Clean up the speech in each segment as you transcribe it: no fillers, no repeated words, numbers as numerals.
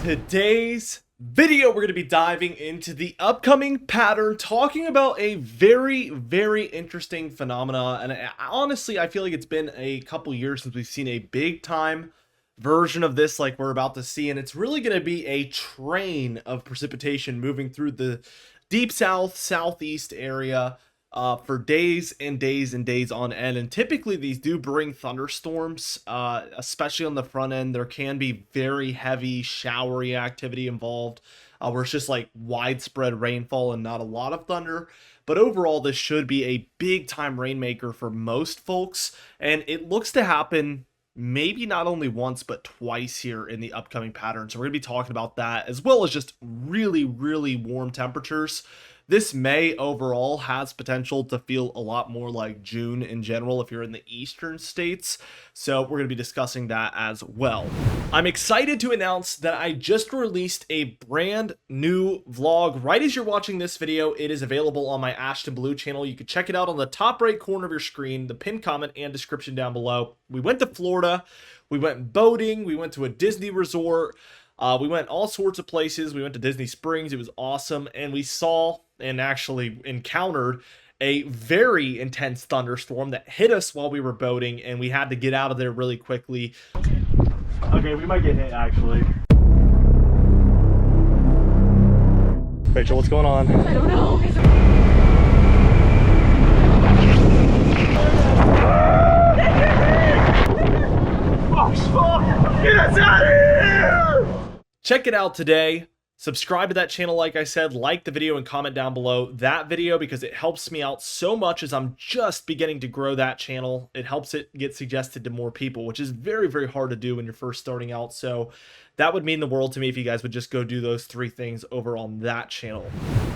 Today's video, we're going to be diving into the upcoming pattern, talking about a very interesting phenomena. And honestly, I feel like it's been a couple years since we've seen a big time version of this like we're about to see. And it's really going to be a train of precipitation moving through the deep south, southeast area for days and days and days on end. And typically these do bring thunderstorms, especially on the front end. There can be very heavy showery activity involved, where it's just like widespread rainfall and not a lot of thunder. But overall, this should be a big time rainmaker for most folks, and it looks to happen maybe not only once but twice here in the upcoming pattern. So we're gonna be talking about that, as well as just really warm temperatures. This May overall has potential to feel a lot more like June in general if you're in the eastern states. So we're going to be discussing that as well. I'm excited to announce that I just released a brand new vlog. Right as you're watching this video, it is available on my Ashton Blue channel. You can check it out on the top right corner of your screen, the pinned comment and description down below. We went to Florida, we went boating, we went to a Disney resort, we went all sorts of places. We went to Disney Springs. It was awesome. And we saw and actually encountered a very intense thunderstorm that hit us while we were boating, and we had to get out of there really quickly. Okay, we might get hit actually. Rachel, what's going on? I don't know. Oh, get us out of here! Check it out today. Subscribe to that channel, like I said, like the video and comment down below that video because it helps me out so much as I'm just beginning to grow that channel. It helps it get suggested to more people, which is very hard to do when you're first starting out. So that would mean the world to me if you guys would just go do those three things over on that channel.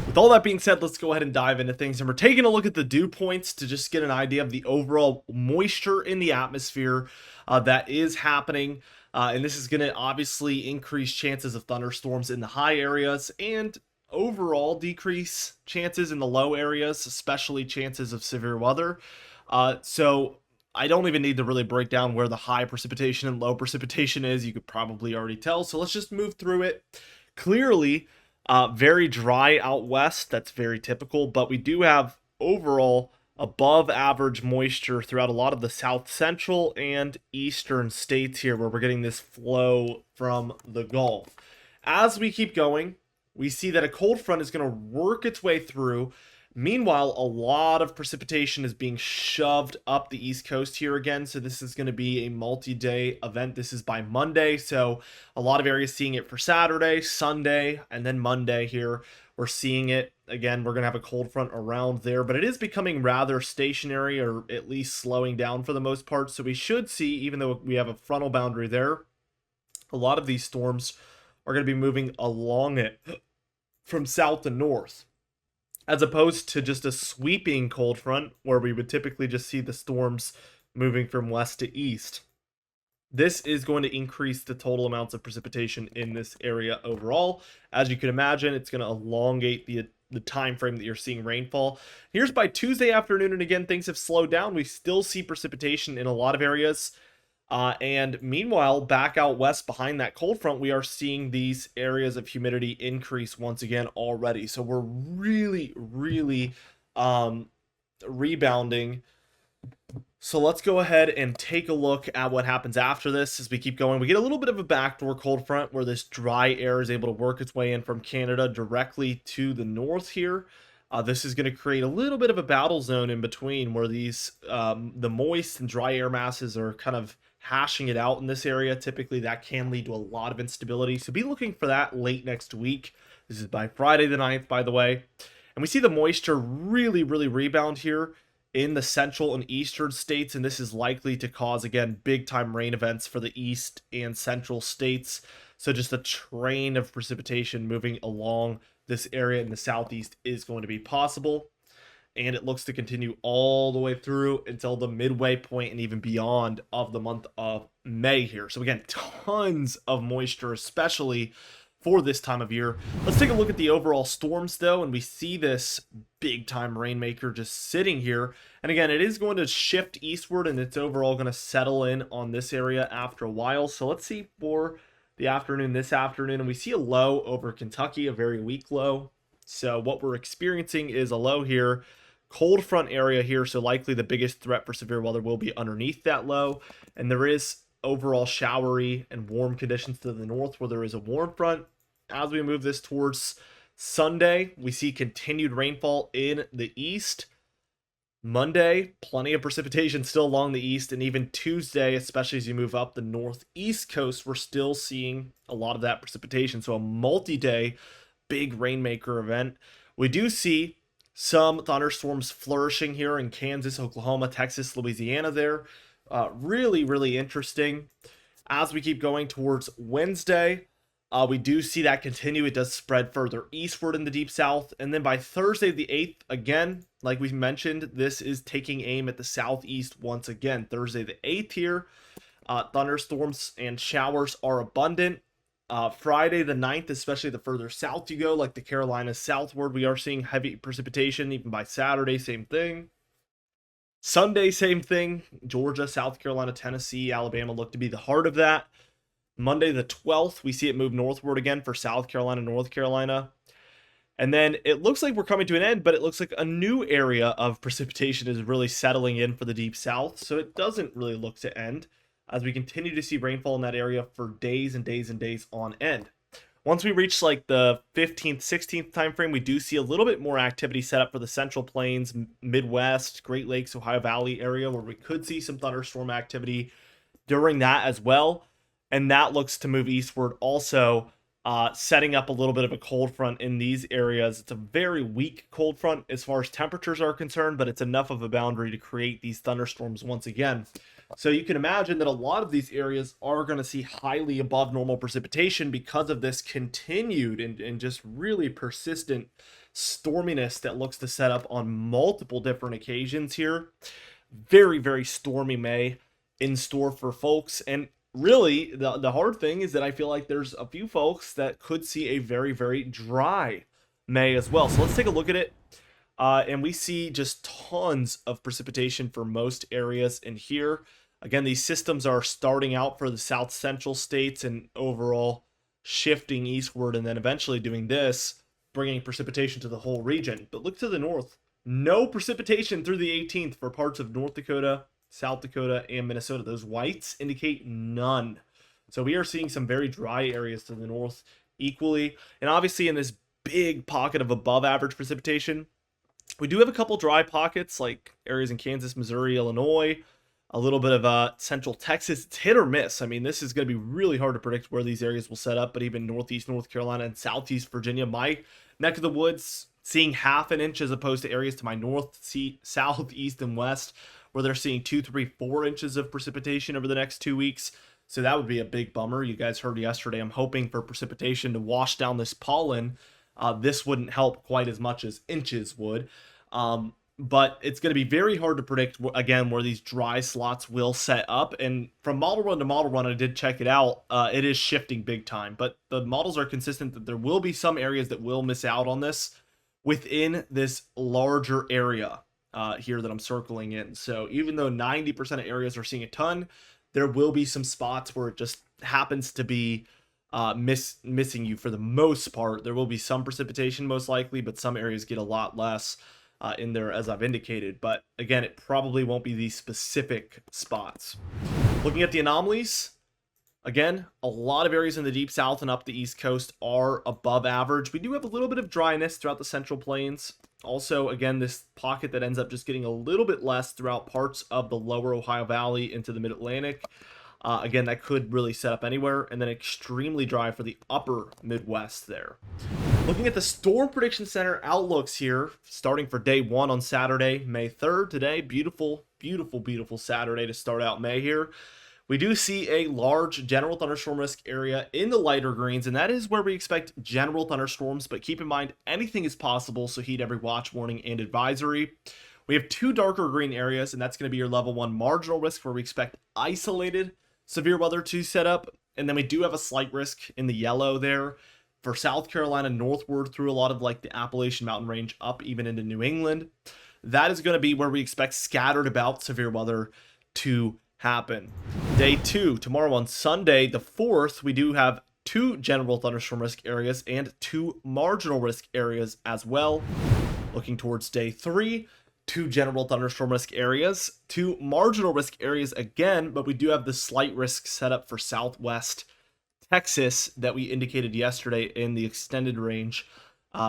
With all that being said, let's go ahead and dive into things. And we're taking a look at the dew points to just get an idea of the overall moisture in the atmosphere that is happening. And this is going to obviously increase chances of thunderstorms in the high areas and overall decrease chances in the low areas, especially chances of severe weather. So I don't even need to really break down where the high precipitation and low precipitation is. You could probably already tell. So let's just move through it. Clearly, very dry out west. That's very typical. But we do have overall above average moisture throughout a lot of the south central and eastern states here, where we're getting this flow from the Gulf. As we keep going, we see that a cold front is going to work its way through. Meanwhile, a lot of precipitation is being shoved up the east coast here again. So this is going to be a multi-day event. This is by Monday. So a lot of areas seeing it for Saturday, Sunday, and then Monday here. We're seeing it again. We're going to have a cold front around there, but it is becoming rather stationary, or at least slowing down for the most part. So we should see, even though we have a frontal boundary there, a lot of these storms are going to be moving along it from south to north, as opposed to just a sweeping cold front where we would typically just see the storms moving from west to east. This is going to increase the total amounts of precipitation in this area overall. As you can imagine, it's going to elongate the time frame that you're seeing rainfall. Here's by Tuesday afternoon, and again, things have slowed down. We still see precipitation in a lot of areas. And meanwhile, back out west behind that cold front, we are seeing these areas of humidity increase once again already. So we're really rebounding. So let's go ahead and take a look at what happens after this as we keep going. We get a little bit of a backdoor cold front where this dry air is able to work its way in from Canada directly to the north here. This is going to create a little bit of a battle zone in between where these the moist and dry air masses are kind of hashing it out in this area. Typically that can lead to a lot of instability. So be looking for that late next week. This is by Friday the 9th, by the way. And we see the moisture really rebound here in the central and eastern states, and this is likely to cause, again, big time rain events for the east and central states. So just a train of precipitation moving along this area in the southeast is going to be possible, and it looks to continue all the way through until the midway point and even beyond of the month of May here. So again, tons of moisture, especially for this time of year. Let's take a look at the overall storms though, and we see this big time rainmaker just sitting here. And again, it is going to shift eastward, and it's overall going to settle in on this area after a while. So let's see for the afternoon this afternoon, and we see a low over Kentucky, a very weak low. So what we're experiencing is a low here, cold front area here, so likely the biggest threat for severe weather will be underneath that low, and there is overall showery and warm conditions to the north where there is a warm front. As we move this towards Sunday, we see continued rainfall in the east. Monday, plenty of precipitation still along the east, and even Tuesday, especially as you move up the northeast coast, we're still seeing a lot of that precipitation. So a multi-day big rainmaker event. We do see some thunderstorms flourishing here in Kansas, Oklahoma, Texas, Louisiana there. Really, really interesting. As we keep going towards Wednesday, we do see that continue. It does spread further eastward in the deep south. And then by Thursday, the 8th, again, like we mentioned, this is taking aim at the southeast once again. Thursday, the 8th here, thunderstorms and showers are abundant. Friday, the 9th, especially the further south you go, like the Carolinas southward, we are seeing heavy precipitation. Even by Saturday, same thing. Sunday, same thing. Georgia, South Carolina, Tennessee, Alabama look to be the heart of that. Monday the 12th, we see it move northward again for South Carolina, North Carolina. And then it looks like we're coming to an end, but it looks like a new area of precipitation is really settling in for the deep south. So it doesn't really look to end as we continue to see rainfall in that area for days and days and days on end. Once we reach like the 15th, 16th time frame, we do see a little bit more activity set up for the Central Plains, Midwest, Great Lakes, Ohio Valley area where we could see some thunderstorm activity during that as well. And that looks to move eastward also, setting up a little bit of a cold front in these areas. It's a very weak cold front as far as temperatures are concerned, but it's enough of a boundary to create these thunderstorms once again. So you can imagine that a lot of these areas are going to see highly above normal precipitation because of this continued and just really persistent storminess that looks to set up on multiple different occasions here. Very, very stormy May in store for folks. And really, the hard thing is that I feel like there's a few folks that could see a very, very dry May as well. So let's take a look at it. And we see just tons of precipitation for most areas in here. Again, these systems are starting out for the south central states and overall shifting eastward and then eventually doing this, bringing precipitation to the whole region. But look to the north. No precipitation through the 18th for parts of North Dakota, South Dakota, and Minnesota. Those whites indicate none. So we are seeing some very dry areas to the north equally. And obviously in this big pocket of above average precipitation, we do have a couple dry pockets like areas in Kansas, Missouri, Illinois, a little bit of central Texas. It's hit or miss. I mean, this is going to be really hard to predict where these areas will set up, but even northeast North Carolina and southeast Virginia, my neck of the woods, seeing half an inch as opposed to areas to my north, south, east, and west, where they're seeing 2, 3, 4 inches of precipitation over the next 2 weeks. So that would be a big bummer. You guys heard yesterday, I'm hoping for precipitation to wash down this pollen. This wouldn't help quite as much as inches would. But it's going to be very hard to predict, again, where these dry slots will set up. And from model run to model run, I did check it out. It is shifting big time. But the models are consistent that there will be some areas that will miss out on this within this larger area here that I'm circling in. So even though 90% of areas are seeing a ton, there will be some spots where it just happens to be missing you for the most part. There will be some precipitation most likely, but some areas get a lot less in there, as I've indicated. But again, it probably won't be these specific spots. Looking at the anomalies, again, a lot of areas in the deep south and up the east coast are above average. We do have a little bit of dryness throughout the central plains. Also, again, this pocket that ends up just getting a little bit less throughout parts of the lower Ohio Valley into the mid-Atlantic. Again, that could really set up anywhere. And then extremely dry for the upper Midwest there. Looking at the Storm Prediction Center outlooks here, starting for day 1 on Saturday, May 3rd. Today, beautiful, beautiful, beautiful Saturday to start out May here. We do see a large general thunderstorm risk area in the lighter greens, and that is where we expect general thunderstorms. But keep in mind, anything is possible, so heed every watch, warning, and advisory. We have 2 darker green areas, and that's going to be your level 1 marginal risk, where we expect isolated severe weather to set up. And then we do have a slight risk in the yellow there for South Carolina northward through a lot of like the Appalachian Mountain Range up even into New England. That is going to be where we expect scattered about severe weather to happen. Day 2, tomorrow on Sunday, the 4th, we do have 2 general thunderstorm risk areas and 2 marginal risk areas as well. Looking towards day 3, 2 general thunderstorm risk areas, 2 marginal risk areas again, but we do have the slight risk set up for southwest Texas that we indicated yesterday in the extended range.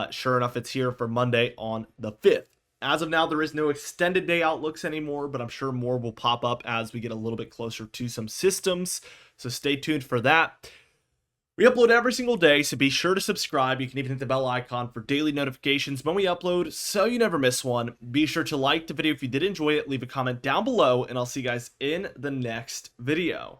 Sure enough, it's here for Monday on the 5th. As of now, there is no extended day outlooks anymore, but I'm sure more will pop up as we get a little bit closer to some systems. So stay tuned for that. We upload every single day, so be sure to subscribe. You can even hit the bell icon for daily notifications when we upload so you never miss one. Be sure to like the video if you did enjoy it, leave a comment down below, and I'll see you guys in the next video.